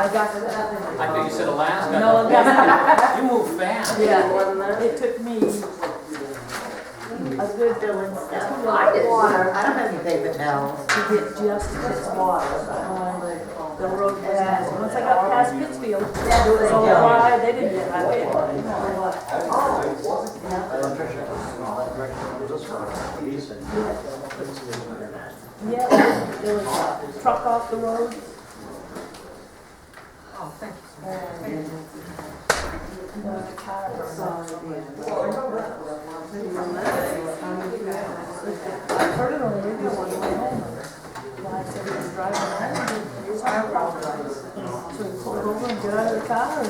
I got to I think you said Alaska. No, Augusta. You move fast. Yeah, it took me a good Water. to I don't have any paper towels. get just to this water. The road was nice. Once I got past Pittsfield, so why they didn't get my pay. Yeah, there was a truck off the road. Oh, thank you. The car was, I heard it on the radio on the way home. Guy said he was driving home, his car was. So he pulled over and got out of the car, and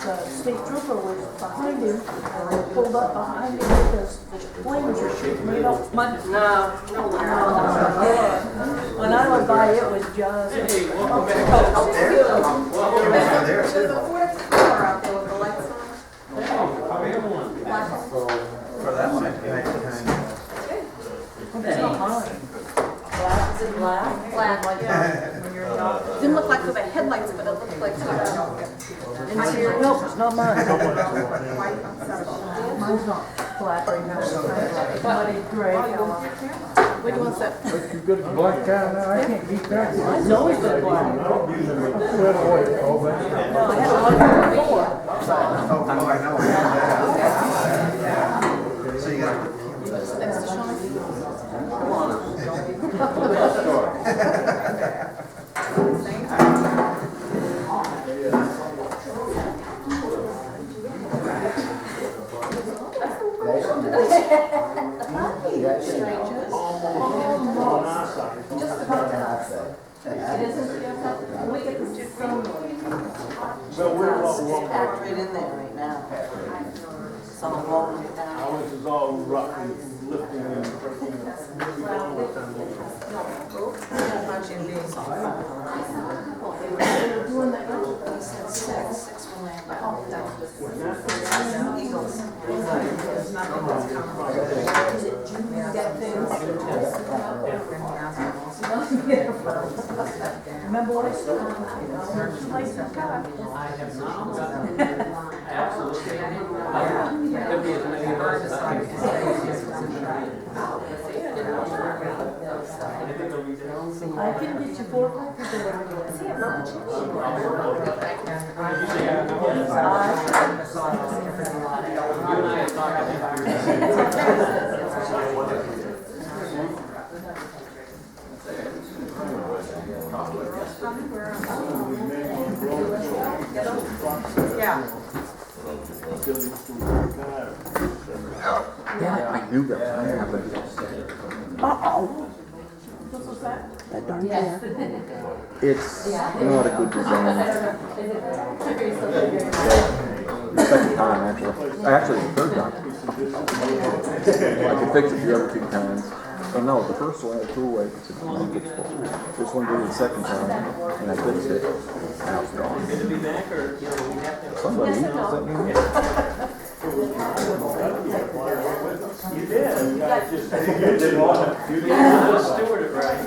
the state trooper was behind him, and they pulled up behind him because the flames were shooting right off my. When I went by, it was just. Hey, welcome back. Welcome back. There's a 44 out there with the lights on. How are you doing? For that one, I can It's not mine. Black, is it black? Black, yeah. Didn't look like for the headlights, but it looked like something. No, it's not mine. White. Mine's not black right now. It's muddy gray. What do you want to say? You good at black cat now? I can't beat that. It's always been black. Oh, No, I had a white one before. I know. So you gotta. Next to Sean. Packed right in there right now. Someone rolling it down. This is all rough and lifting and breaking. Remember what I said? License car. I have not gotten absolutely. Could be as many of us as I can. I can get you 4 copies of it. You and I have talked Yeah. Yeah, I knew that was gonna happen. That darn thing. It's not a good design. The second time, actually the third time. I could fix it the other 2 times. Oh no, the first one I threw away. It's unfixable. This one did it the second time, and I fixed it. Now it's gone. to be back, or, you know, we have to. Somebody, does that mean? You did. I just didn't want to. You didn't steward it right.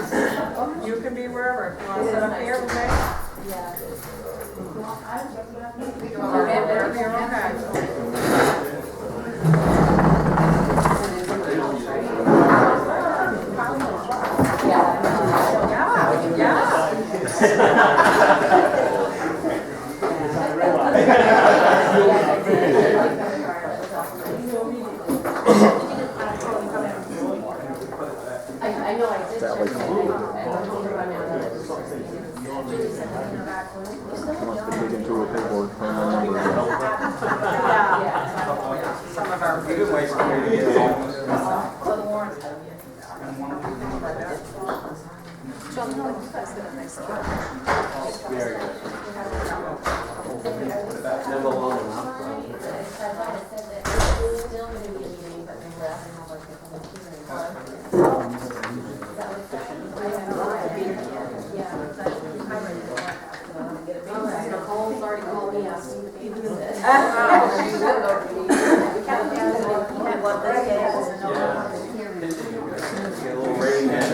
You can be wherever. If you want to sit up here, okay? Okay, wherever you're okay. That way. Must have taken to a paperwork. Some of our. Good ways for me to get along. John, no, you guys did a nice job. Very good. Never long enough. Nicole's already called me asking if he was it. Get a little rain down.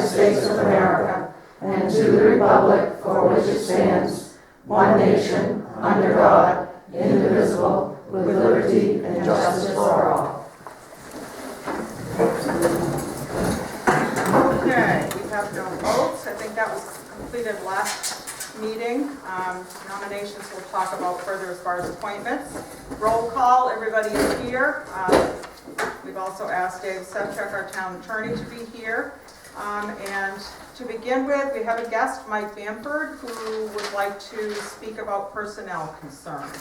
States of America and to the republic for which it stands, one nation, under God, indivisible, with liberty and justice for all. Okay, we have no votes. I think that was completed last meeting. Nominations we'll talk about further as far as appointments. Roll call, everybody is here. We've also asked Dave Sevchuk, our town attorney, to be here. And to begin with, we have a guest, Mike Bamford, who would like to speak about personnel concerns.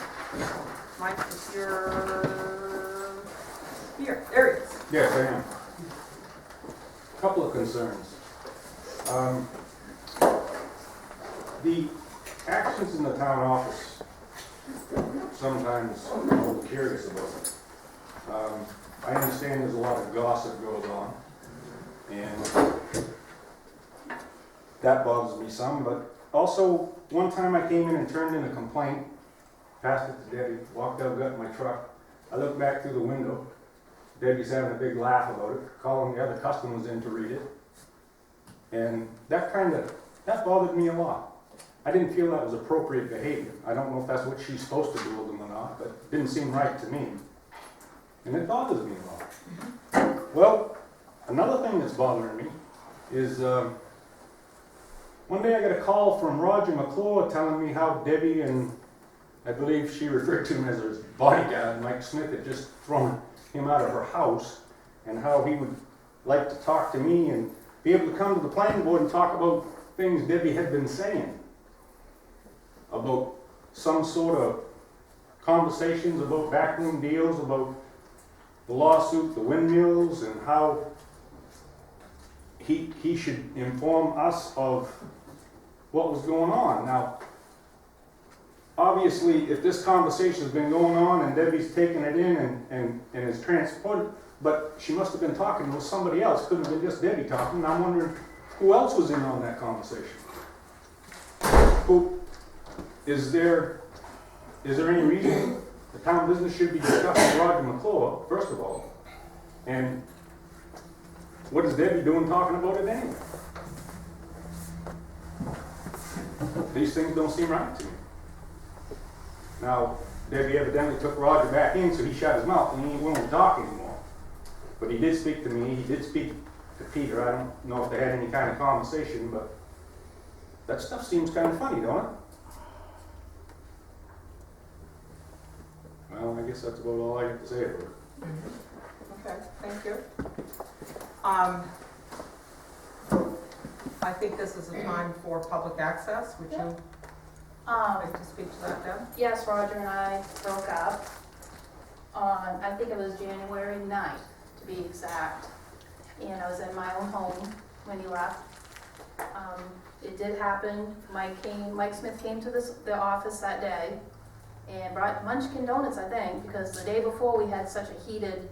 Mike, if you're here, there he is. Yes, I am. Couple of concerns. The actions in the town office, sometimes I'm a little curious about. I understand there's a lot of gossip goes on, and that bothers me some, but also, one time I came in and turned in a complaint, passed it to Debbie, walked out, got in my truck. I looked back through the window. Debbie's having a big laugh about it, calling the other customers in to read it. And that bothered me a lot. I didn't feel that was appropriate behavior. I don't know if that's what she's supposed to do with them or not, but it didn't seem right to me. And it bothers me a lot. Well, another thing that's bothering me is one day I got a call from Roger McClure telling me how Debbie and I believe she referred to him as her bodyguard, Mike Smith, had just thrown him out of her house, and how he would like to talk to me and be able to come to the planning board and talk about things Debbie had been saying. About some sort of conversations about backroom deals, about the lawsuit, the windmills, and how he should inform us of what was going on. Now, obviously, if this conversation has been going on and Debbie's taken it in and is transported, but she must have been talking with somebody else, couldn't have been just Debbie talking, and I'm wondering who else was in on that conversation. Is there any reason the town business should be discussing Roger McClure, first of all, and what is Debbie doing talking about it anyway? These things don't seem right to me. Now, Debbie evidently took Roger back in, so he shut his mouth and he ain't willing to talk anymore. But he did speak to me, he did speak to Peter. I don't know if they had any kind of conversation, but that stuff seems kind of funny, don't it? Well, I guess that's about all I have to say about it. Okay, thank you. I think this is a time for public access. Would you like to speak to that, Deb? Yes, Roger and I broke up on, I think it was January 9th, to be exact. And I was in my own home when he left. It did happen. Mike Smith came to the office that day and brought Munchkin Donuts, I think, because the day before we had such a heated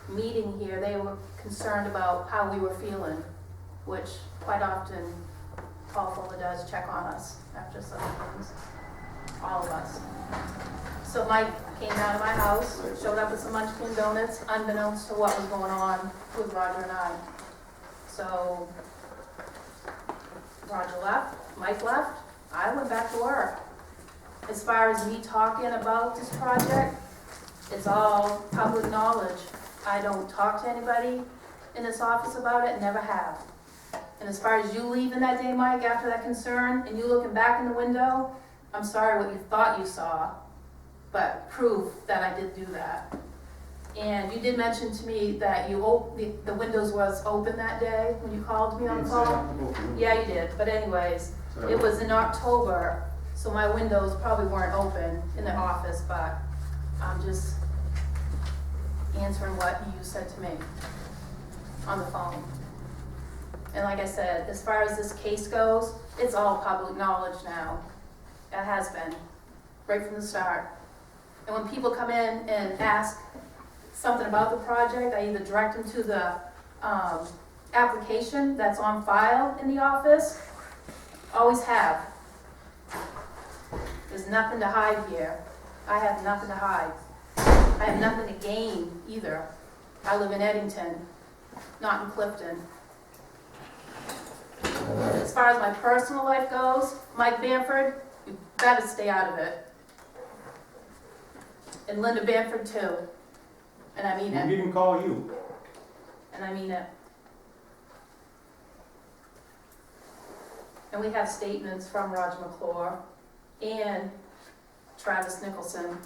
meeting here. They were concerned about how we were feeling, which quite often Paul Fuller does check on us after such things, all of us. So Mike came down to my house, showed up with some Munchkin Donuts, unbeknownst to what was going on with Roger and I. So Roger left, Mike left, I went back to work. As far as me talking about this project, it's all public knowledge. I don't talk to anybody in this office about it, never have. And as far as you leaving that day, Mike, after that concern, and you looking back in the window, I'm sorry what you thought you saw, but proof that I did do that. And you did mention to me that the windows was open that day when you called me on the phone. Yeah, you did, but anyways, it was in October, so my windows probably weren't open in the office, but I'm just answering what you said to me on the phone. And like I said, as far as this case goes, it's all public knowledge now. It has been, right from the start. And when people come in and ask something about the project, I either direct them to the application that's on file in the office, always have. There's nothing to hide here. I have nothing to hide. I have nothing to gain either. I live in Eddington, not in Clifton. As far as my personal life goes, Mike Bamford, you better stay out of it. And Linda Bamford too. And I mean Who it, didn't call you? and I mean it. And we have statements from Roger McClure and Travis Nicholson.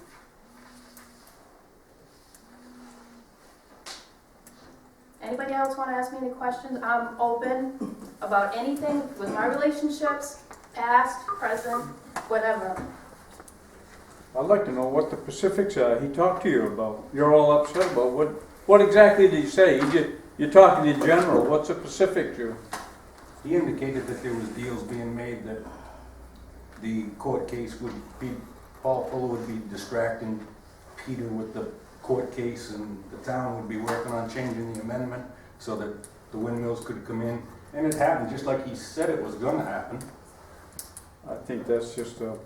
Anybody else want to ask me any questions? I'm open about anything with my relationships, past, present, whatever. I'd like to know what the specifics are he talked to you about. You're all upset about what exactly did he say? You're talking in general, what's the specifics you? He indicated that there was deals being made that the court case would be, Paul Fuller would be distracting Peter with the court case, and the town would be working on changing the amendment so that the windmills could come in. And it happened just like he said it was gonna happen. I think that's just a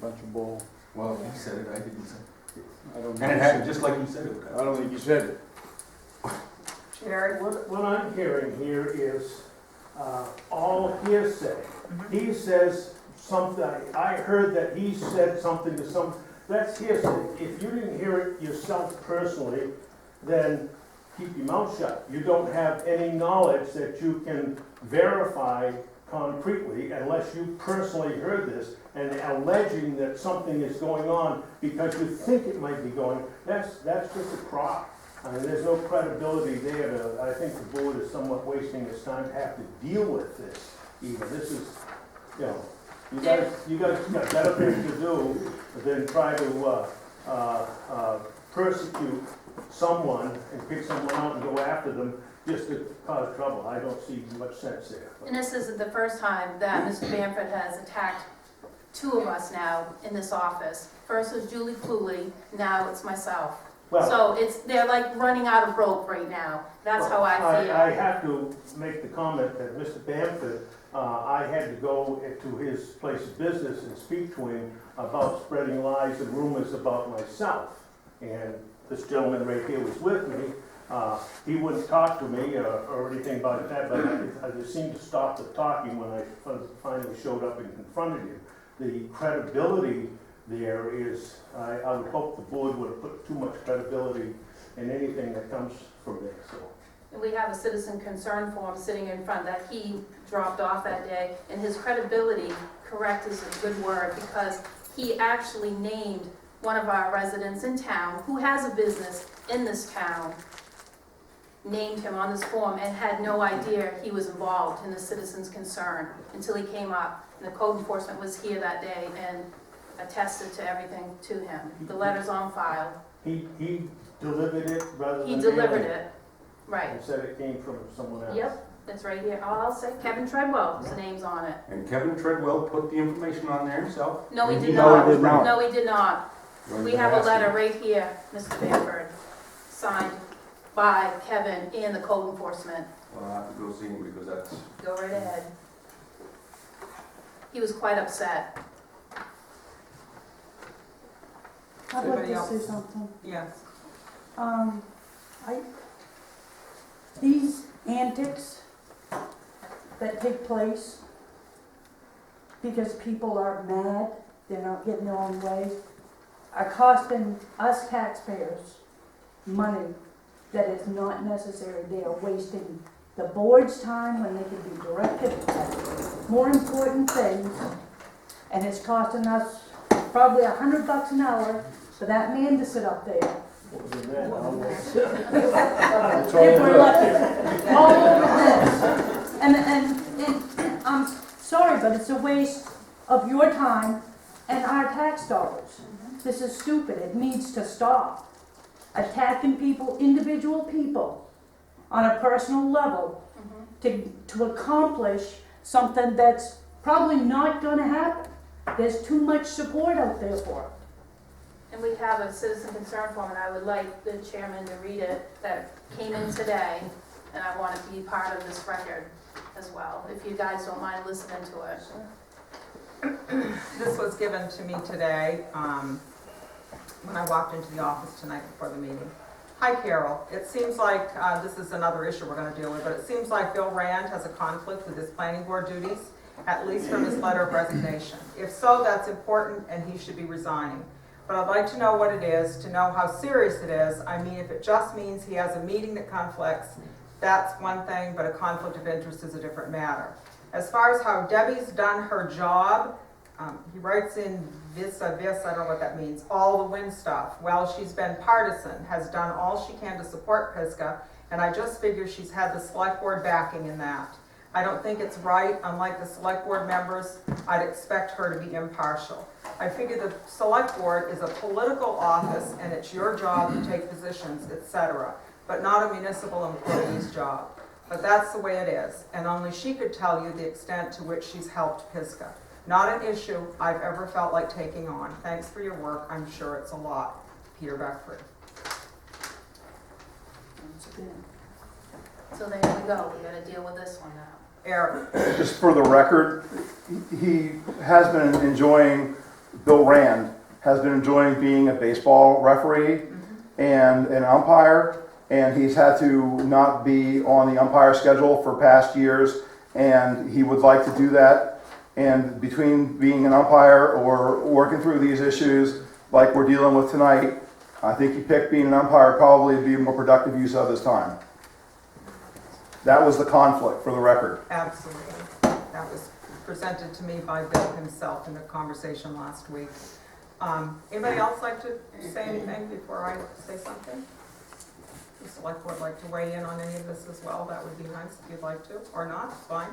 bunch of bull. Well, he said it, I didn't say it. I don't And think it he happened said, just like he said it would happen. I don't think he said it. Jerry? What I'm hearing here is all hearsay. He says something, I heard that he said something to some, that's hearsay. If you didn't hear it yourself personally, then keep your mouth shut. You don't have any knowledge that you can verify concretely unless you personally heard this and alleging that something is going on because you think it might be going, that's just a prop. I mean, there's no credibility there. I think the board is somewhat wasting its time to have to deal with this even. This is, you know, you guys got better things to do than try to persecute someone and pick someone out and go after them just to cause trouble. I don't see much sense there. And this isn't the first time that Mr. Bamford has attacked two of us now in this office. First was Julie Cooley, now it's myself. Well, So they're like running out of rope right now. That's how I feel. I have to make the comment that Mr. Bamford, I had to go to his place of business and speak to him about spreading lies and rumors about myself. And this gentleman right here was with me. He wouldn't talk to me or anything about that, but I just seemed to stop the talking when I finally showed up and confronted him. The credibility there is, I would hope the board would have put too much credibility in anything that comes from there, so. And we have a citizen concern form sitting in front that he dropped off that day, and his credibility, correct is a good word, because he actually named one of our residents in town who has a business in this town, named him on this form and had no idea he was involved in the citizen's concern until he came up. And the code enforcement was here that day and attested to everything to him. The letter's on file. He delivered it rather than. He delivered mailing it, right. And said it came from someone else. Yep, that's right here. I'll say Kevin Treadwell, his name's on it. And Kevin Treadwell put the information on there himself. No, he did No, not. he did not. No, he did not. We have a letter right here, Mr. Bamford, signed by Kevin and the code enforcement. Well, I'll have to go see him because that's. Go right ahead. He was quite upset. I'd like Anybody to else? say something. Yes. These antics that take place because people are mad, they're not getting their own way, are costing us taxpayers money that is not necessary. They are wasting the board's time when they could be directed at more important things, and it's costing us probably $100 an hour for that man to sit up there. If we're lucky. All over this. And I'm sorry, but it's a waste of your time and our tax dollars. This is stupid. It needs to stop. Attacking people, individual people, on a personal level to accomplish something that's probably not going to happen. There's too much support out there for it. And we have a citizen concern form, and I would like the chairman to read it, that came in today, and I want it to be part of this record as well, if you guys don't mind listening to it. This was given to me today when I walked into the office tonight before the meeting. Hi, Carol. It seems like, this is another issue we're gonna deal with, but it seems like Bill Rand has a conflict with his planning board duties, at least from his letter of resignation. If so, that's important and he should be resigning. But I'd like to know what it is, to know how serious it is. I mean, if it just means he has a meeting that conflicts, that's one thing, but a conflict of interest is a different matter. As far as how Debbie's done her job, he writes in vis, I don't know what that means, all the win stuff. Well, she's been partisan, has done all she can to support Pisgah, and I just figure she's had the select board backing in that. I don't think it's right. Unlike the select board members, I'd expect her to be impartial. I figure the select board is a political office and it's your job to take positions, etc., but not a municipal employee's job. But that's the way it is, and only she could tell you the extent to which she's helped Pisgah. Not an issue I've ever felt like taking on. Thanks for your work. I'm sure it's a lot. Peter Beckford. So there we go, we gotta deal with this one now. Eric. Just for the record, he has been enjoying, Bill Rand has been enjoying being a baseball referee and an umpire, and he's had to not be on the umpire schedule for past years, and he would like to do that. And between being an umpire or working through these issues like we're dealing with tonight, I think he picked being an umpire probably to be a more productive use of his time. That was the conflict, for the record. Absolutely. That was presented to me by Bill himself in a conversation last week. Anybody else like to say anything before I say something? The select board like to weigh in on any of this as well? That would be nice if you'd like to, or not, fine.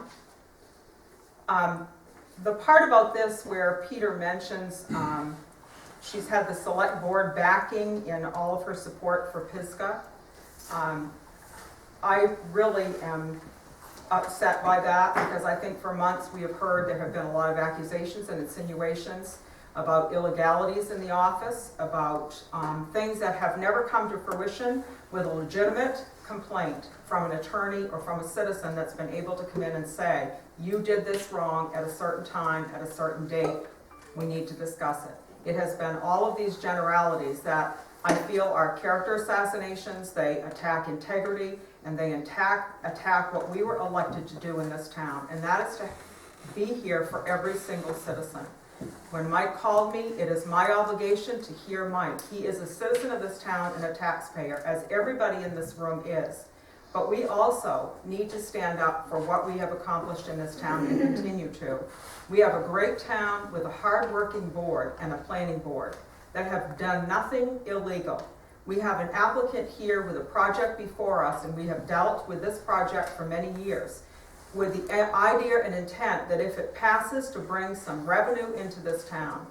The part about this where Peter mentions she's had the select board backing in all of her support for Pisgah. I really am upset by that because I think for months we have heard there have been a lot of accusations and insinuations about illegalities in the office, about things that have never come to fruition with a legitimate complaint from an attorney or from a citizen that's been able to come in and say, you did this wrong at a certain time, at a certain date, we need to discuss it. It has been all of these generalities that I feel are character assassinations, they attack integrity, and they attack what we were elected to do in this town, and that is to be here for every single citizen. When Mike called me, it is my obligation to hear Mike. He is a citizen of this town and a taxpayer, as everybody in this room is. But we also need to stand up for what we have accomplished in this town and continue to. We have a great town with a hard-working board and a planning board that have done nothing illegal. We have an applicant here with a project before us, and we have dealt with this project for many years with the idea and intent that if it passes to bring some revenue into this town.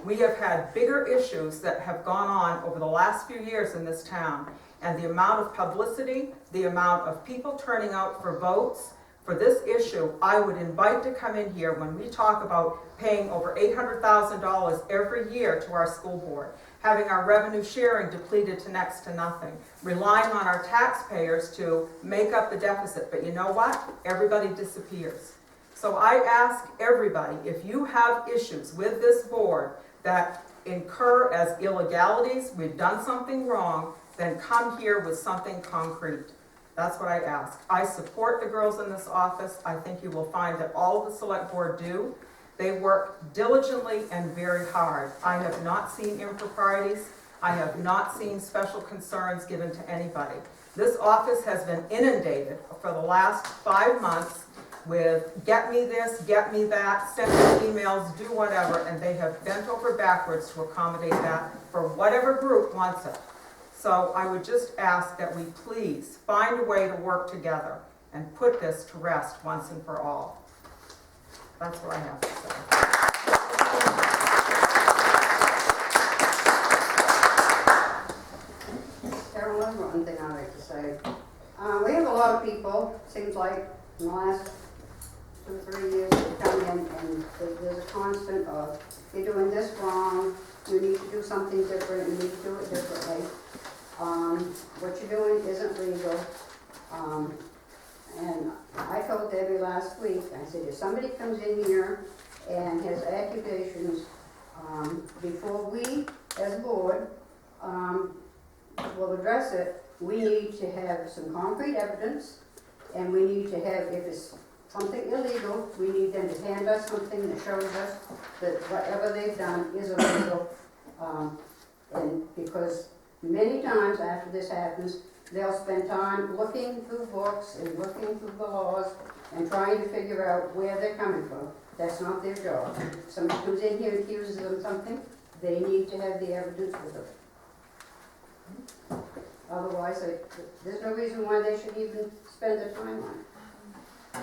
We have had bigger issues that have gone on over the last few years in this town, and the amount of publicity, the amount of people turning out for votes for this issue, I would invite to come in here when we talk about paying over $800,000 every year to our school board, having our revenue sharing depleted to next to nothing, relying on our taxpayers to make up the deficit. But you know what? Everybody disappears. So I ask everybody, if you have issues with this board that incur as illegalities, we've done something wrong, then come here with something concrete. That's what I ask. I support the girls in this office. I think you will find that all of the select board do. They work diligently and very hard. I have not seen improprieties. I have not seen special concerns given to anybody. This office has been inundated for the last 5 months with get me this, get me that, send me emails, do whatever, and they have bent over backwards to accommodate that for whatever group wants it. So I would just ask that we please find a way to work together and put this to rest once and for all. That's what I have to say. Carolyn, one thing I'd like to say. We have a lot of people, seems like in the last 2 or 3 years, that come in and there's a constant of, you're doing this wrong, you need to do something different, you need to do it differently. What you're doing isn't legal. And I told Debbie last week, I said, if somebody comes in here and has accusations, before we, as a board, will address it, we need to have some concrete evidence, and we need to have, if it's something illegal, we need them to hand us something that shows us that whatever they've done is illegal. And because many times after this happens, they'll spend time looking through books and looking through the laws and trying to figure out where they're coming from. That's not their job. Somebody comes in here and accuses them of something, they need to have the evidence with them. Otherwise, there's no reason why they should even spend the time on it.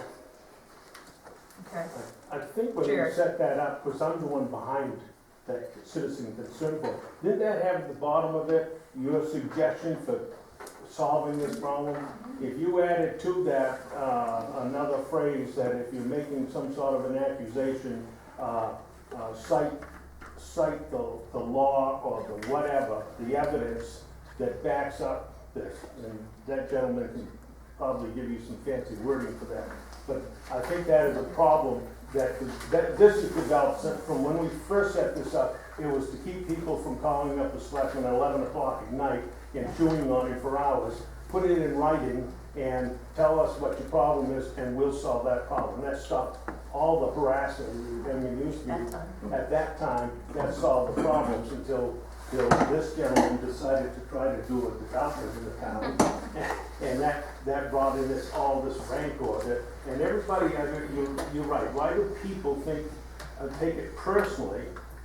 Okay. I think when you Jared. set that up, because I'm the one behind that citizen concern form, didn't that have at the bottom of it your suggestion for solving this problem? If you added to that another phrase that if you're making some sort of an accusation, cite the law or the whatever, the evidence that backs up this, and that gentleman can probably give you some fancy wording for that. But I think that is a problem that this is developed from when we first set this up. It was to keep people from calling up the selectmen at 11 o'clock at night and chewing on it for hours. Put it in writing and tell us what your problem is, and we'll solve that problem. That stopped all the harassment. I mean, it used to be at that time that solved the problems until this gentleman decided to try to do it without them in the town, and that brought in all this rancor. And everybody, you're right. Why do people take it personally?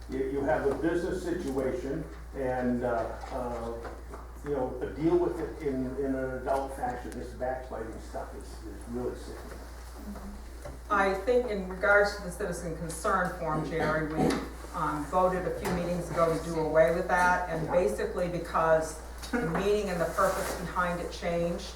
You have a business situation, and deal with it in an adult fashion. This backbiting stuff is really sick. I think in regards to the citizen concern form, Jerry, we voted a few meetings ago to do away with that, and basically because the meaning and the purpose behind it changed.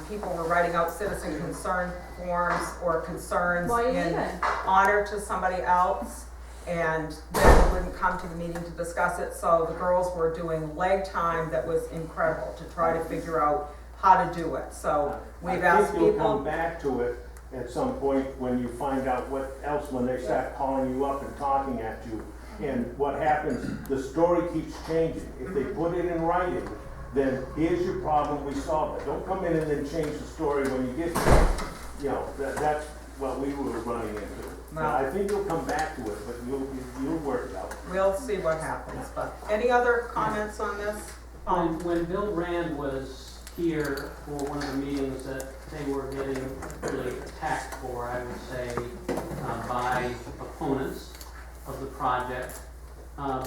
People were writing out citizen concern forms or concerns in honor to somebody else, and then we wouldn't come to the meeting to discuss it, so the girls were doing leg time that was incredible to try to figure out how to do it. So we've asked I think you'll people. come back to it at some point when you find out what else, when they start calling you up and talking at you. And what happens, the story keeps changing. If they put it in writing, then here's your problem, we solve it. Don't come in and then change the story when you get there. That's what we were running into. Now, I think you'll come back to it, but you'll work it out. We'll see what happens, but any other comments on this? When Bill Rand was here for one of the meetings that they were getting really attacked for, I would say, by opponents of the project,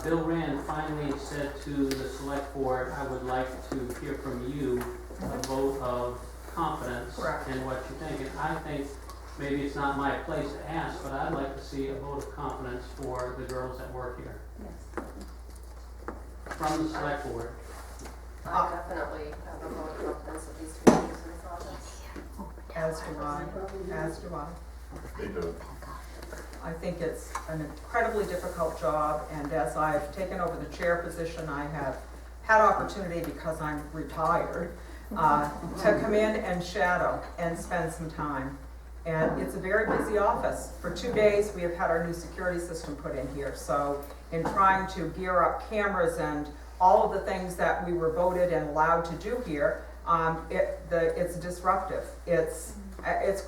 Bill Rand finally said to the select board, I would like to hear from you a vote of confidence in what you think. And I think maybe it's not my place to ask, but I'd like to see a vote of confidence for the girls that work here. Yes. From the select board. I definitely have a vote of confidence of these two ladies in this office. As do I. As do I. They do. I think it's an incredibly difficult job, and as I've taken over the chair position, I have had opportunity, because I'm retired, to come in and shadow and spend some time. And it's a very busy office. For 2 days, we have had our new security system put in here. So in trying to gear up cameras and all of the things that we were voted and allowed to do here, it's disruptive. It's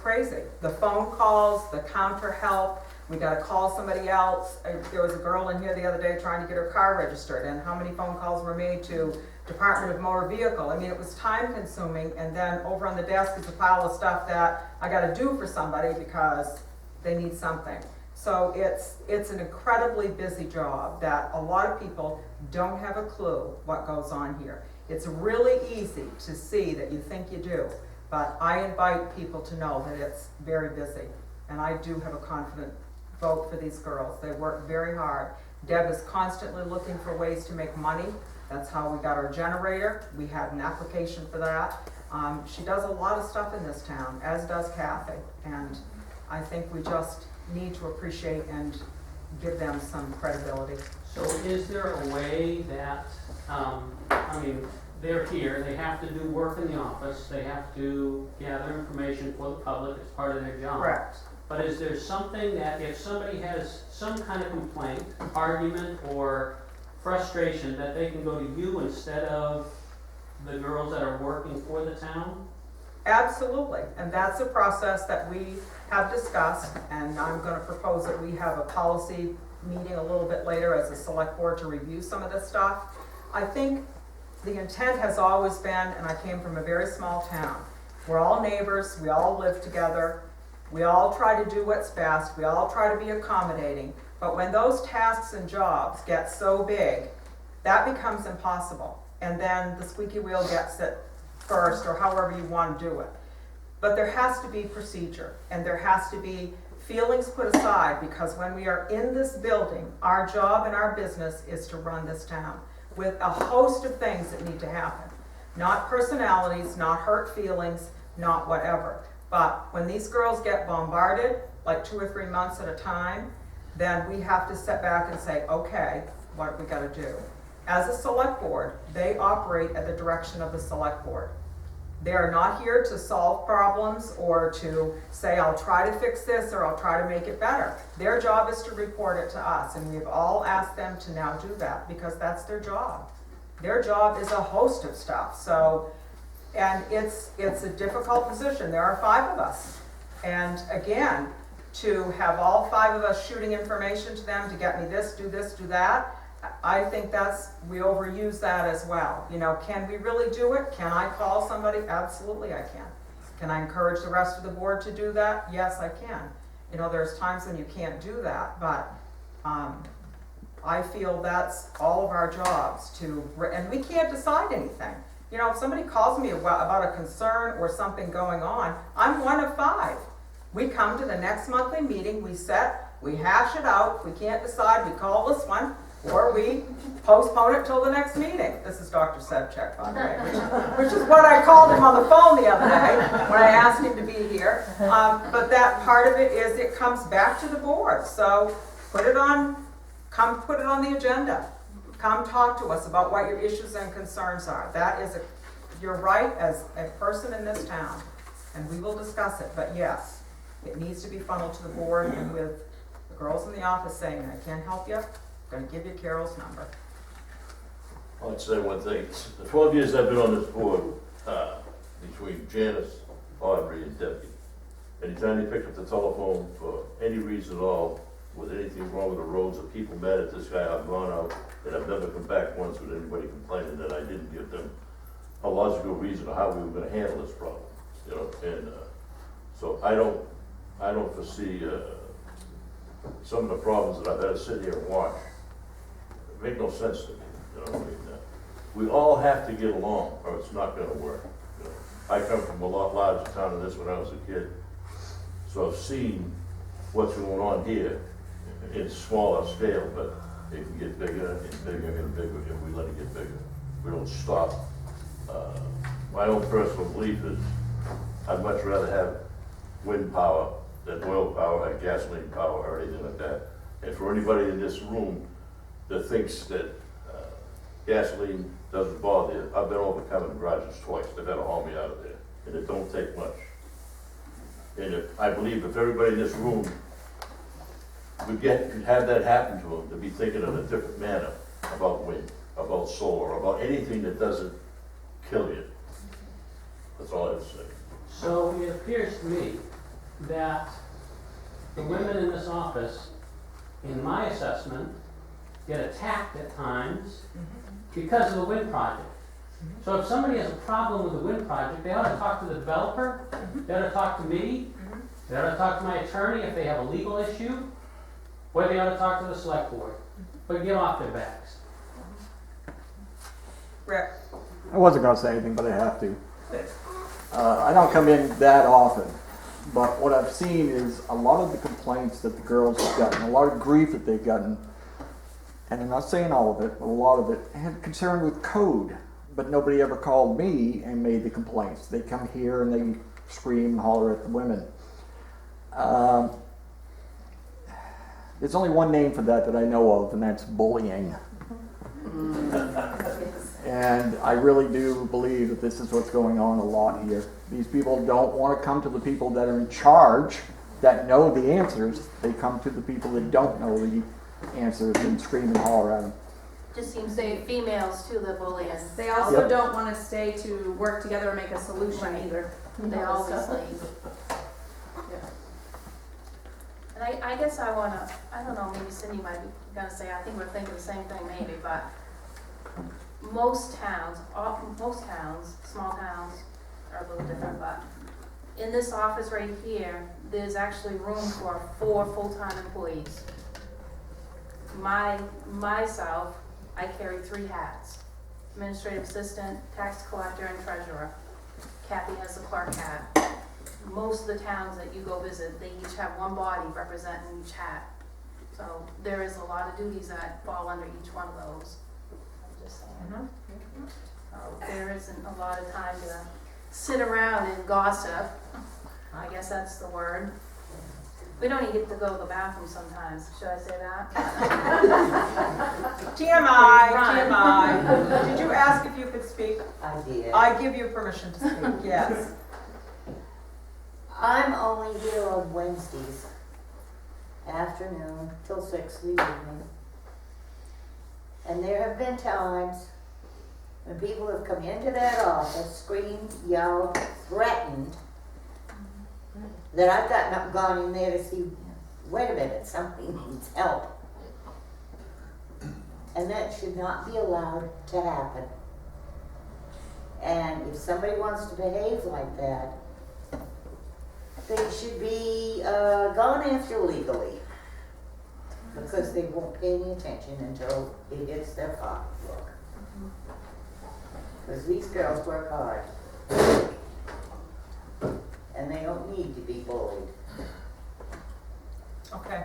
crazy. The phone calls, the counter help, we gotta call somebody else. There was a girl in here the other day trying to get her car registered, and how many phone calls were made to Department of Motor Vehicle. I mean, it was time consuming, and then over on the desk is a pile of stuff that I gotta do for somebody because they need something. So it's an incredibly busy job that a lot of people don't have a clue what goes on here. It's really easy to see that you think you do, but I invite people to know that it's very busy. And I do have a confident vote for these girls. They work very hard. Deb is constantly looking for ways to make money. That's how we got our generator. We had an application for that. She does a lot of stuff in this town, as does Kathy. And I think we just need to appreciate and give them some credibility. So is there a way that, they're here, they have to do work in the office, they have to gather information for the public, it's part of their job. Correct. But is there something that if somebody has some kind of complaint, argument, or frustration, that they can go to you instead of the girls that are working for the town? Absolutely, and that's a process that we have discussed, and I'm gonna propose that we have a policy meeting a little bit later as a select board to review some of this stuff. I think the intent has always been, and I came from a very small town, we're all neighbors, we all live together, we all try to do what's best, we all try to be accommodating, but when those tasks and jobs get so big, that becomes impossible, and then the squeaky wheel gets it first, or however you want to do it. But there has to be procedure, and there has to be feelings put aside, because when we are in this building, our job and our business is to run this town with a host of things that need to happen. Not personalities, not hurt feelings, not whatever. But when these girls get bombarded, like 2 or 3 months at a time, then we have to step back and say, okay, what have we got to do? As a select board, they operate at the direction of the select board. They are not here to solve problems or to say, I'll try to fix this or I'll try to make it better. Their job is to report it to us, and we've all asked them to now do that because that's their job. Their job is a host of stuff. So, and it's a difficult position. There are 5 of us. And again, to have all 5 of us shooting information to them to get me this, do that, I think we overuse that as well. You know, can we really do it? Can I call somebody? Absolutely I can. Can I encourage the rest of the board to do that? Yes, I can. You know, there's times when you can't do that, but I feel that's all of our jobs and we can't decide anything. You know, if somebody calls me about a concern or something going on, I'm one of 5. We come to the next monthly meeting, we hash it out. If we can't decide, we call this one, or we postpone it till the next meeting. This is Dr. Sebchek, by the way, which is what I called him on the phone the other day when I asked him to be here. But that part of it is it comes back to the board. So put it on the agenda. Come talk to us about what your issues and concerns are. You're right as a person in this town, and we will discuss it. But yes, it needs to be funneled to the board, and with the girls in the office saying, I can't help you, I'm going to give you Carol's number. I'll say one thing. The 12 years I've been on this board, between Janice, Audrey, and Debbie, anytime they pick up the telephone for any reason at all, with anything wrong with the roads or people mad at this guy, I've gone out and I've never come back once with anybody complaining that I didn't give them a logical reason of how we were going to handle this problem. You know, and so I don't foresee some of the problems that I've had to sit here and watch. Make no sense to me, you know. I mean, we all have to get along, or it's not going to work. You know, I come from a lot larger town than this when I was a kid, so I've seen what's going on here in smaller scale, but it can get bigger and bigger and bigger if we let it get bigger. We don't stop. My own personal belief is I'd much rather have wind power than oil power, or gasoline power, or anything like that. And for anybody in this room that thinks that gasoline doesn't bother you, I've been overcoming garages twice. They've had to haul me out of there, and it don't take much. And I believe if everybody in this room could have that happen to them, to be thinking in a different manner about wind, about solar, about anything that doesn't kill you. That's all I have to say. So it appears to me that the women in this office, in my assessment, get attacked at times because of the wind project. So if somebody has a problem with the wind project, they ought to talk to the developer, they ought to talk to me, they ought to talk to my attorney if they have a legal issue, or they ought to talk to the select board. But get off their backs. Rick? I wasn't going to say anything, but I have to. I don't come in that often, but what I've seen is a lot of the complaints that the girls have gotten, a lot of grief that they've gotten, and I'm not saying all of it, but a lot of it had concern with code, but nobody ever called me and made the complaints. They come here and they scream and holler at the women. There's only one name for that I know of, and that's bullying. And I really do believe that this is what's going on a lot here. These people don't want to come to the people that are in charge, that know the answers. They come to the people that don't know the answers and scream and holler at them. Just seems to be females too, the bullying. They also don't want to stay to work together and make a solution either. They always leave. And I guess I wanna, I don't know, maybe Cindy might be gonna say, I think we're thinking the same thing maybe, but most towns, small towns are a little different, but in this office right here, there's actually room for 4 full-time employees. Myself, I carry 3 hats: administrative assistant, tax collector, and treasurer. Kathy has the clerk hat. Most of the towns that you go visit, they each have one body representing each hat. So there is a lot of duties that fall under each one of those. I'm just saying. There isn't a lot of time to sit around and gossip. I guess that's the word. We don't even get to go to the bathroom sometimes. Should I say that? TMI. Did you ask if you could speak? I did. I give you permission to speak, yes. I'm only here on Wednesdays afternoon till 6 in the evening. And there have been times when people have come into that office, screamed, yelled, threatened, that I've gotten up and gone in there to see, wait a minute, somebody needs help. And that should not be allowed to happen. And if somebody wants to behave like that, they should be gone after legally, because they won't pay any attention until it hits their pocketbook. Because these girls work hard, and they don't need to be bullied. Okay,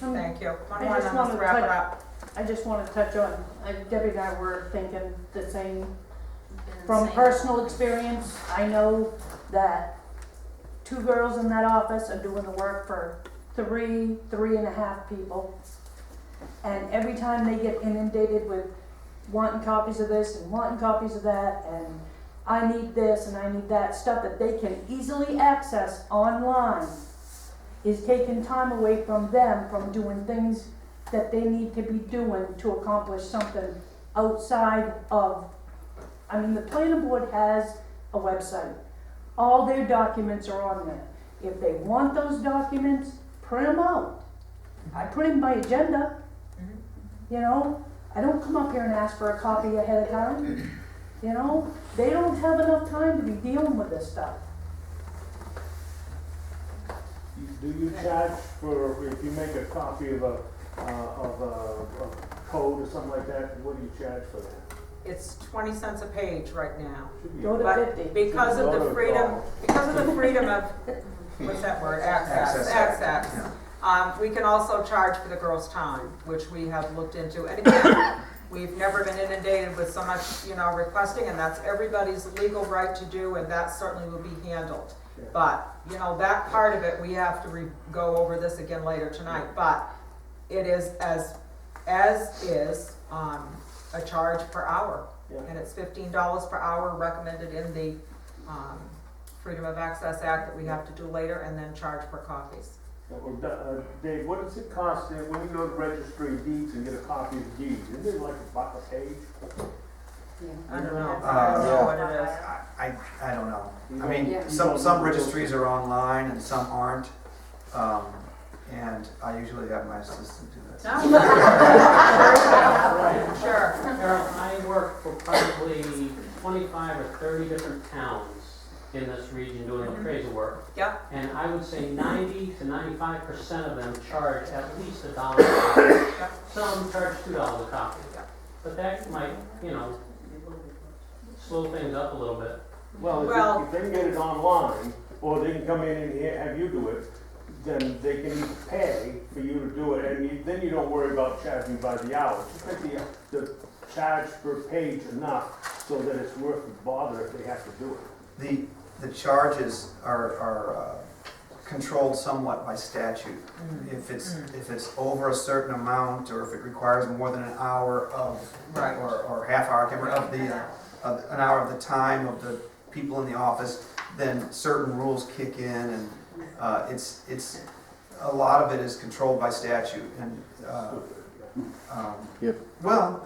thank you. I One just more, want let's to wrap it touch- up. I just want to touch on, Debbie and I were thinking the same. Been From insane. personal experience, I know that 2 girls in that office are doing the work for 3.5 people. And every time they get inundated with wanting copies of this and wanting copies of that, and I need this and I need that, stuff that they can easily access online, is taking time away from them from doing things that they need to be doing to accomplish something outside of, I mean, the planning board has a website. All their documents are on there. If they want those documents, print them out. I print them by agenda. You know, I don't come up here and ask for a copy ahead of time. You know, they don't have enough time to be dealing with this stuff. Do you charge for, if you make a copy of a code or something like that, what do you charge for that? It's 20 cents a page right now. Go to But 50. because of the Go to freedom, golf. because of the freedom of, what's that word, access. We can also charge for the girls' time, which we have looked into. And again, we've never been inundated with so much, requesting, and that's everybody's legal right to do, and that certainly will be handled. But, that part of it, we have to go over this again later tonight, but it is as is, a charge per hour. Yeah. And it's $15 per hour recommended in the, Freedom of Access Act that we have to do later, and then charge per copies. Dave, what does it cost when you go to registry of deeds and get a copy of the deeds? Isn't it like $1 a page? I don't know. I don't know what it is. I don't know. You I mean, don't- some registries are online and some aren't. And I usually have my assistant do that. Sure. Carol, I work for probably 25 or 30 different towns in this region doing appraisal work. Yep. And I would say 90 to 95% of them charge at least $1 a copy. Some charge $2 a copy. But that might, slow things up a little bit. Well, if they can get it online, or they can come in and have you do it, then they can pay for you to do it, and then you don't worry about charging by the hour. Just make the charge per page enough so that it's worth the bother if they have to do it. The charges are controlled somewhat by statute. If it's over a certain amount, or if it requires more than an hour of, or half hour, of an hour of the time of the people in the office, then certain rules kick in, and it's a lot of it is controlled by statute. And Yep. Well,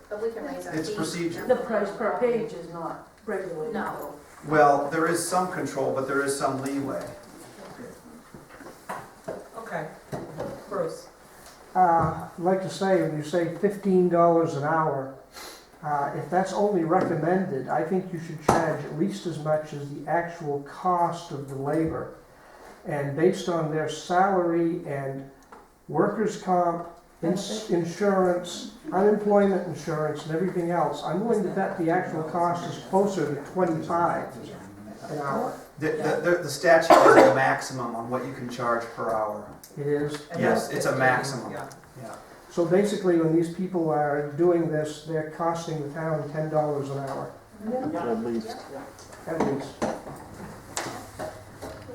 But we can raise our it's fees. procedure. The price per page is not regulated. No. Well, there is some control, but there is some leeway. Okay. Bruce? I'd like to say, when you say $15 an hour, if that's only recommended, I think you should charge at least as much as the actual cost of the labor. And based on their salary and workers' comp, insurance, unemployment insurance, and everything else, I'm willing to bet the actual cost is closer to $25 an hour. The statute is a maximum on what you can charge per hour. It is. Yes, it's a maximum. Yeah. Yeah. So basically, when these people are doing this, they're costing the town $10 an hour, At least. at least.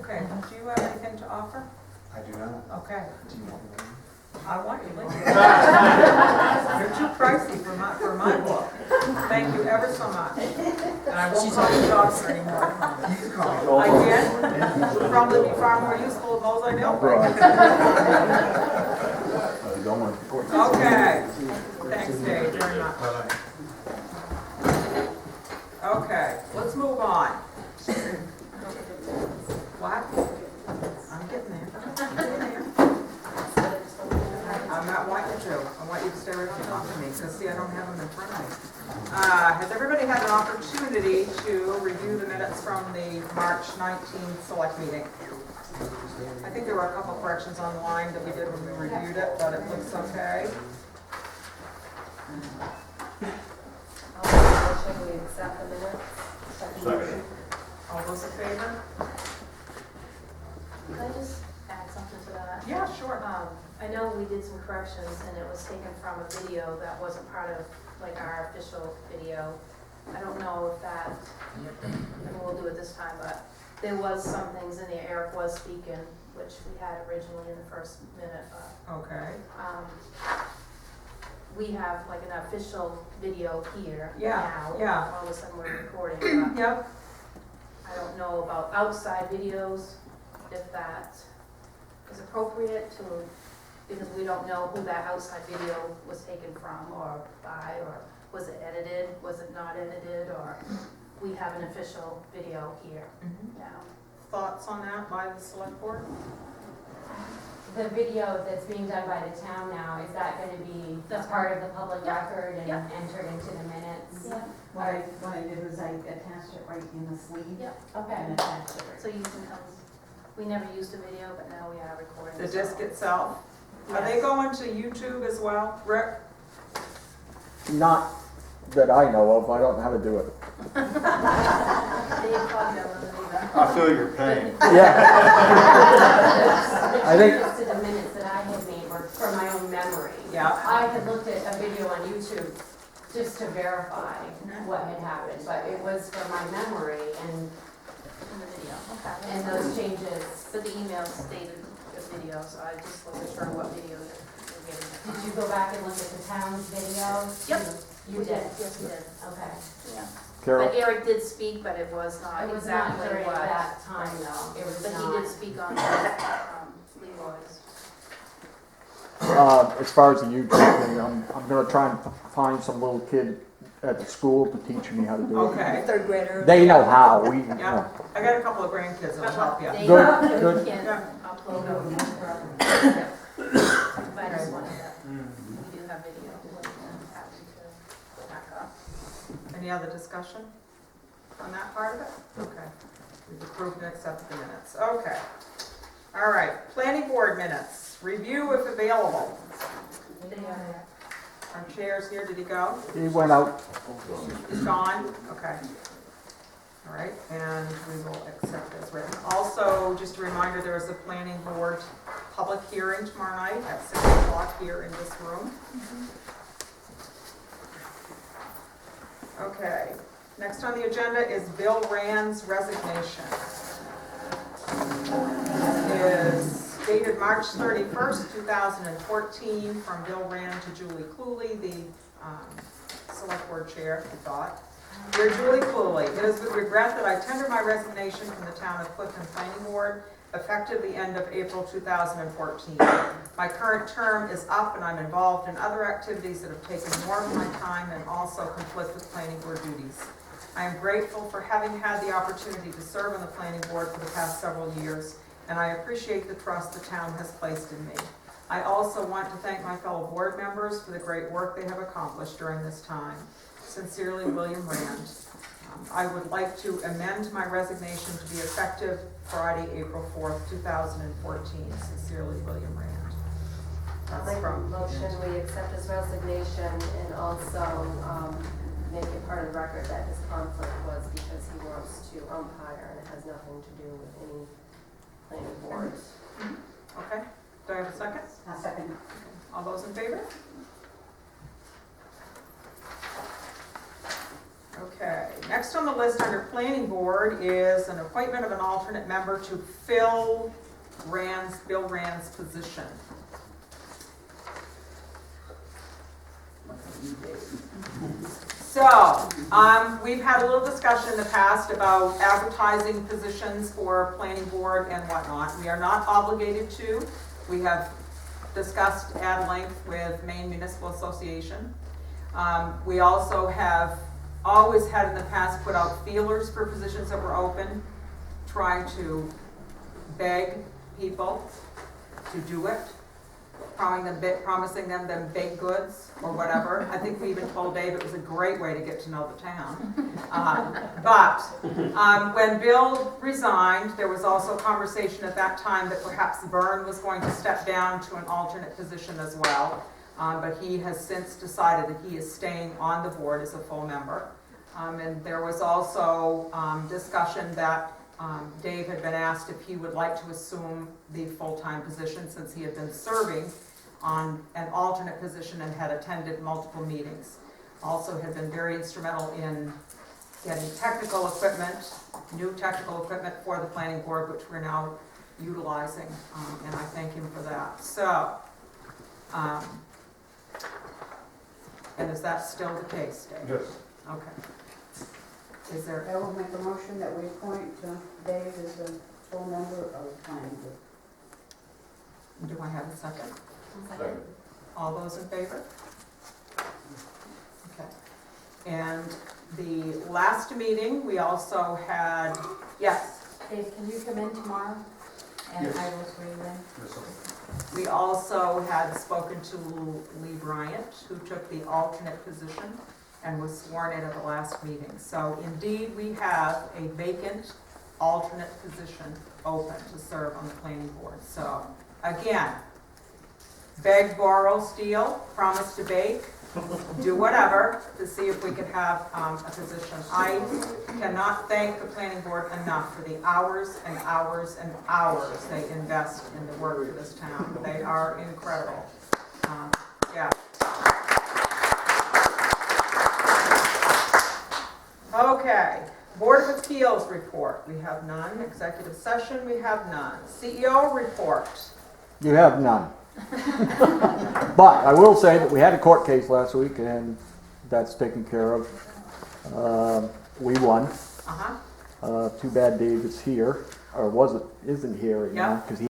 Okay, do you have anything to offer? I do not. Okay. Do you want me to? I want you, Lindsay. You're too pricey for my book. Thank you ever so much. And I won't call you doctor anymore. You can call me. I did. You'll probably be far more useful than those I dealt with. Okay. Thanks, Dave, very much. Okay, let's move on. What? I'm getting there. I'm not wanting you to. I want you to stay right on top of me, because see, I don't have them in front of me. Has everybody had an opportunity to review the minutes from the March 19th select meeting? I think there were a couple corrections on the line that we did when we reviewed it, but it looks okay. Should we accept the minutes? Second. All those in favor? Can I just add something to that? Yeah, sure. I know we did some corrections and it was taken from a video that wasn't part of like our official video. I don't know if that, and we'll do it this time, but there was some things in there, Eric was speaking, which we had originally in the first minute, but Okay. we have like an official video here Yeah, now. yeah. All of a sudden we're recording, but Yep. I don't know about outside videos, if that is appropriate to, because we don't know who that outside video was taken from or by, or was it edited, was it not edited, or we have an official video here now. Thoughts on that by the select board? The video that's being done by the town now, is that going to be That's part of the public Yeah. record and Yeah. entered into the minutes? Yeah. What I did was I attached it right in the sleeve Yeah. Okay. and attached it right. So you can come, we never used a video, but now we are recording. The so- disc itself? Are they Yes. going to YouTube as well? Rick? Not that I know of. I don't know how to do it. Dave Fogg, I feel your pain. Yeah. I think. Changes to the minutes that I had made were from my own memory. Yeah. I had looked at a video on YouTube just to verify what had happened, but it was from my memory in the video, okay. and those changes. But the email stated the video, so I just wasn't sure what video you're getting. Did you go back and look at the town's video? Yep. You We did? Yes, we did. Okay. Yeah. Carol? But Eric did speak, but it was not It was not exactly during what. that time though. It was But he not. did speak on Leroy's. As far as the YouTube thing, I'm going to try and find some little kid at the school to teach me how to do it. Okay. Third grader. They know how. We. Yeah. I got a couple of grandkids that'll help you. They Good. can Yeah. upload it. Yeah. But I just wanted that. We do have video. We're happy to back up. Any other discussion on that part of it? Okay. We've approved and accepted the minutes. Okay. All right. Planning board minutes. Review if available. Our chair's here. Did he go? He went out. He's gone? Okay. All right, and we will accept as written. Also, just a reminder, there is a planning board public hearing tomorrow night at 6 o'clock here in this room. Okay, next on the agenda is Bill Rand's resignation. It is dated March 31st, 2014, from Bill Rand to Julie Cooley, the select board chair, I thought. Dear Julie Cooley, it is with regret that I tender my resignation from the town of Clifton Planning Board, effective the end of April 2014. My current term is up and I'm involved in other activities that have taken more of my time and also conflict with planning board duties. I am grateful for having had the opportunity to serve on the planning board for the past several years, and I appreciate the trust the town has placed in me. I also want to thank my fellow board members for the great work they have accomplished during this time. Sincerely, William Rand. I would like to amend my resignation to be effective Friday, April 4th, 2014. Sincerely, William Rand. I'll That's make a from motion, we accept his resignation and also make it part of the record that his conflict was because he wants to umpire and it has nothing to do with any planning boards. Okay, do I have a second? A second. All those in favor? Okay, next on the list under planning board is an appointment of an alternate member to fill Bill Rand's position. So, we've had a little discussion in the past about advertising positions for planning board and whatnot. We are not obligated to. We have discussed at length with Maine Municipal Association. We also have always had in the past put out feelers for positions that were open, trying to beg people to do it, promising them baked goods or whatever. I think we even told Dave it was a great way to get to know the town. But when Bill resigned, there was also conversation at that time that perhaps Vern was going to step down to an alternate position as well. But he has since decided that he is staying on the board as a full member. And there was also discussion that Dave had been asked if he would like to assume the full-time position since he had been serving on an alternate position and had attended multiple meetings. Also had been very instrumental in getting technical equipment, new technical equipment for the planning board, which we're now utilizing, and I thank him for that. So, and is that still the case, Dave? Yes. Okay. Is there? I will make a motion that we appoint Dave as a full member of the planning board. Do I have a second? Second. All those in favor? Okay. And the last meeting, we also had, yes? Dave, can you come in tomorrow? And I will swear you in. We also had spoken to Lee Bryant, who took the alternate position and was sworn in at the last meeting. So indeed, we have a vacant alternate position open to serve on the planning board. So again, beg, borrow, steal, promise to bake, do whatever to see if we could have a position. I cannot thank the planning board enough for the hours and hours and hours they invest in the work for this town. They are incredible. Yeah. Okay, Board of Appeals report. We have none. Executive session, we have none. CEO report. You have none. But I will say that we had a court case last week and that's taken care of. We won. Uh-huh. Too bad Dave is here, or isn't here anymore, because he